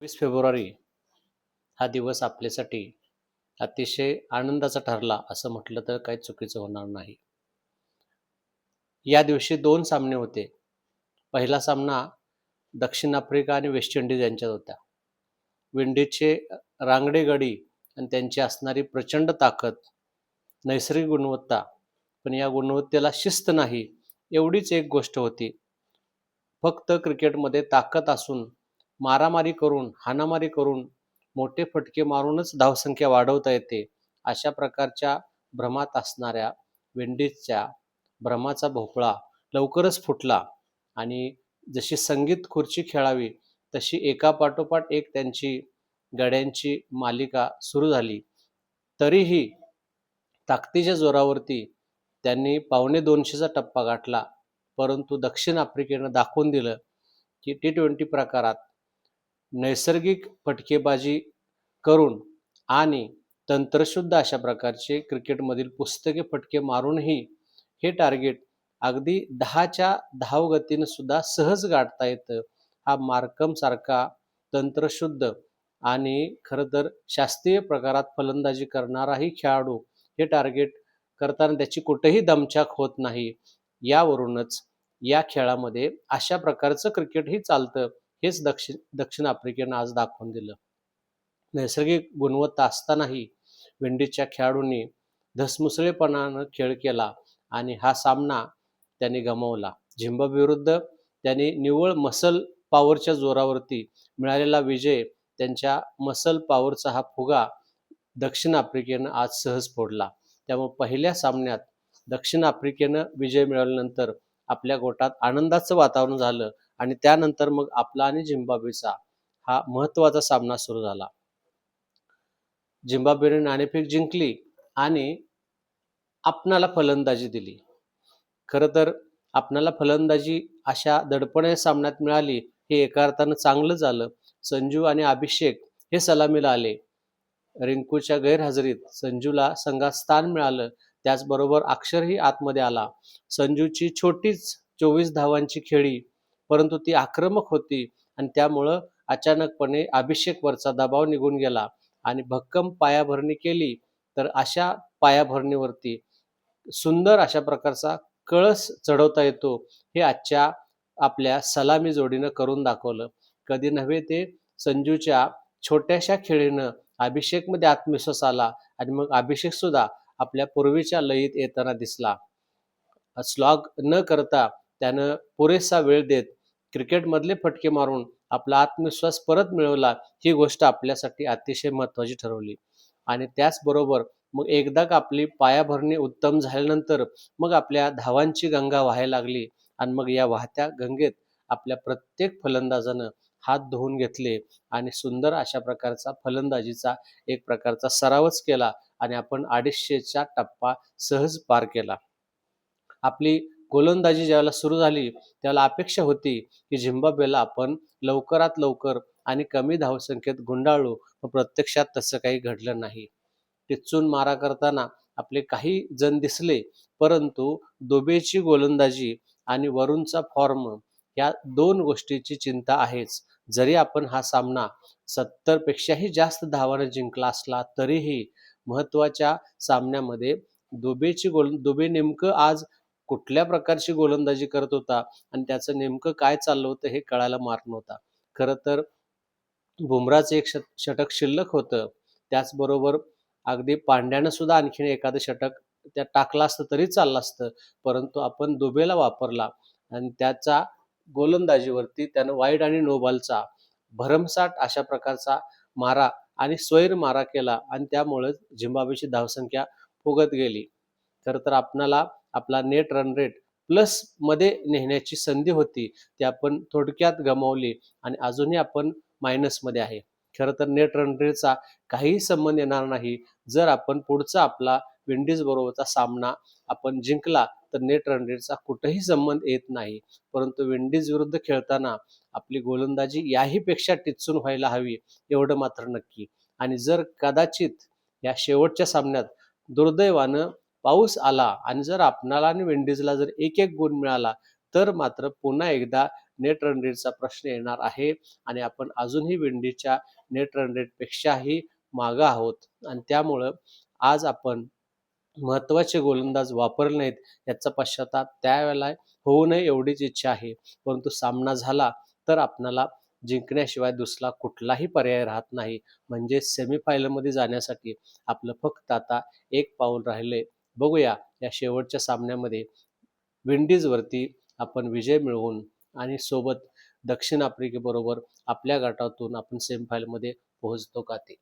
February हा दिवस आपल्यासाठी अतिशय आनंदाचा ठरला असं म्हटलं तर काही चुकीचं होणार नाही. या दिवशी 2 सामने होते. पहिला सामना दक्षिण आफ्रिका आणि वेस्ट इंडिज यांच्यात होता. विंडीजचे रांगडे गडी आणि त्यांची असणारी प्रचंड ताकद, नैसर्गिक गुणवत्ता, पण या गुणवत्तेला शिस्त नाही, एवढीच एक गोष्ट होती. फक्त क्रिकेटमध्ये ताकद असून मारामारी करून, हाणामारी करून, मोठे फटके मारूनच धावसंख्या वाढवता येते, अशा प्रकारच्या भ्रमात असणाऱ्या विंडीजच्या भ्रमाचा भोपळा लवकरच फुटला आणि जशी संगीत खुर्ची खेळावी तशी एकापाठोपाठ एक त्यांची गड्यांची मालिका सुरू झाली. तरीही ताकदीच्या जोरावरती त्यांनी 250चा टप्पा गाठला. परंतु दक्षिण आफ्रिकेनं दाखवून दिलं की T20 प्रकारात नैसर्गिक फटकेबाजी करून आणि तंत्रशुद्ध अशा प्रकारचे क्रिकेटमधील पुस्तकी फटके मारूनही हे टार्गेट अगदी 10च्या धावगतीनं सुद्धा सहज गाठता येतं. हा मार्कम सारखा तंत्रशुद्ध आणि खरं तर शास्त्रीय प्रकारात फलंदाजी करणाराही खेळाडू हे टार्गेट करताना त्याची कुठेही दमछाक होत नाही. यावरूनच या खेळामध्ये अशा प्रकारचं क्रिकेटही चालतं, हेच दक्षिण आफ्रिकेनं आज दाखवून दिलं. नैसर्गिक गुणवत्ता असतानाही विंडीजच्या खेळाडूंनी धसमुसळेपणानं खेळ केला आणि हा सामना त्यांनी गमावला. झिम्बाब्वे विरुद्ध त्यांनी निव्वळ मसल पॉवरच्या जोरावरती मिळालेला विजय, त्यांच्या मसल पॉवरचा हा फुगा दक्षिण आफ्रिकेनं आज सहज फोडला. त्यामुळे पहिल्या सामन्यात दक्षिण आफ्रिकेनं विजय मिळवल्यानंतर आपल्या गोटात आनंदाचं वातावरण झालं आणि त्यानंतर मग आपला आणि झिम्बाब्वेचा हा महत्त्वाचा सामना सुरू झाला. झिम्बाब्वेने नाणेफेक जिंकली आणि आपणाला फलंदाजी दिली. खरं तर आपणाला फलंदाजी अशा दडपणाच्या सामन्यात मिळाली हे एका अर्थानं चांगलं झालं. संजू आणि अभिषेक हे सलामीला आले. रिंकूच्या गैरहजेरीत संजूला संघात स्थान मिळालं. त्याचबरोबर अक्षरही आतमध्ये आला. संजूची छोटीच 24 धावांची खेळी, परंतु ती आक्रमक होती आणि त्यामुळं अचानकपणे अभिषेकवरचा दबाव निघून गेला आणि भक्कम पायाभरणी केली. तर अशा पायाभरणीवरती सुंदर अशा प्रकारचा कळस चढवता येतो, हे आजच्या आपल्या सलामी जोडीनं करून दाखवलं. कधी नव्हे ते संजूच्या छोट्याशा खेळीनं अभिषेकमध्ये आत्मविश्वास आला आणि मग अभिषेक सुद्धा आपल्या पूर्वीच्या लयीत येताना दिसला. स्लॉग न करता त्यानं पुरेसा वेळ देत क्रिकेटमधले फटके मारून आपला आत्मविश्वास परत मिळवला. ही गोष्ट आपल्यासाठी अतिशय महत्त्वाची ठरवली आणि त्याचबरोबर मग एकदा का आपली पायाभरणी उत्तम झाल्यानंतर मग आपल्या धावांची गंगा वाहायला लागली आणि मग या वाहत्या गंगेत आपल्या प्रत्येक फलंदाजानं हात धुवून घेतले आणि सुंदर अशा प्रकारचा फलंदाजीचा एक प्रकारचा सरावच केला आणि आपण 250चा टप्पा सहज पार केला. आपली गोलंदाजी ज्यावेळेला सुरू झाली त्यावेळेला अपेक्षा होती की झिम्बाब्वेला आपण लवकरात लवकर आणि कमी धावसंख्येत गुंडाळू, पण प्रत्यक्षात तसं काही घडलं नाही. टिच्चून मारा करताना आपले काही जण दिसले, परंतु दुबेची गोलंदाजी आणि वरूनचा फॉर्म या 2 गोष्टीची चिंता आहेच. जरी आपण हा सामना 70 पेक्षाही जास्त धावांनी जिंकला असला तरीही महत्त्वाच्या सामन्यामध्ये दुबे नेमकं आज कुठल्या प्रकारची गोलंदाजी करत होता आणि त्याचं नेमकं काय चाललं होतं हे कळायला मार्ग नव्हता. खरं तर बुमराचं एक षटक शिल्लक होतं. त्याचबरोबर अगदी पांड्यानं सुद्धा आणखीन एखादं षटक त्यात टाकलं असतं तरी चाललं असतं. परंतु आपण दुबेला वापरला आणि त्याचा गोलंदाजीवरती त्यानं वाईड आणि नो बॉलचा भरमसाठ अशा प्रकारचा मारा आणि स्वैर मारा केला आणि त्यामुळं झिम्बाब्वेची धावसंख्या फुगत गेली. खरं तर आपणाला आपला नेट रन रेट प्लसमध्ये नेण्याची संधी होती, ती आपण थोडक्यात गमावली आणि अजूनही आपण मायनसमध्ये आहे. खरं तर नेट रन रेटचा काहीही संबंध येणार नाही. जर आपण पुढचा आपला विंडीज बरोबरचा सामना आपण जिंकला तर नेट रन रेटचा कुठेही संबंध येत नाही. परंतु विंडीज विरुद्ध खेळताना आपली गोलंदाजी याही पेक्षा टिच्चून व्हायला हवी, एवढं मात्र नक्की. आणि जर कदाचित या शेवटच्या सामन्यात दुर्दैवानं पाऊस आला आणि जर आपणाला आणि विंडीजला जर 1-1 गुण मिळाला तर मात्र पुन्हा एकदा नेट रन रेटचा प्रश्न येणार आहे आणि आपण अजूनही विंडीजच्या नेट रन रेटपेक्षाही मागं आहोत आणि त्यामुळं आज आपण महत्त्वाचे गोलंदाज वापरले नाहीत याचा पश्चाताप त्यावेळेला होऊ नये एवढीच इच्छा आहे. परंतु सामना झाला तर आपणाला जिंकण्याशिवाय दुसरा कुठलाही पर्याय राहत नाही. म्हणजे सेमीफायनलमध्ये जाण्यासाठी आपलं फक्त आता एक पाऊल राहिले. बघूया या शेवटच्या सामन्यामध्ये विंडीजवरती आपण विजय मिळवून आणि सोबत दक्षिण आफ्रिकेबरोबर आपल्या गटातून आपण सेमीफायनलमध्ये पोहोचतो का ते.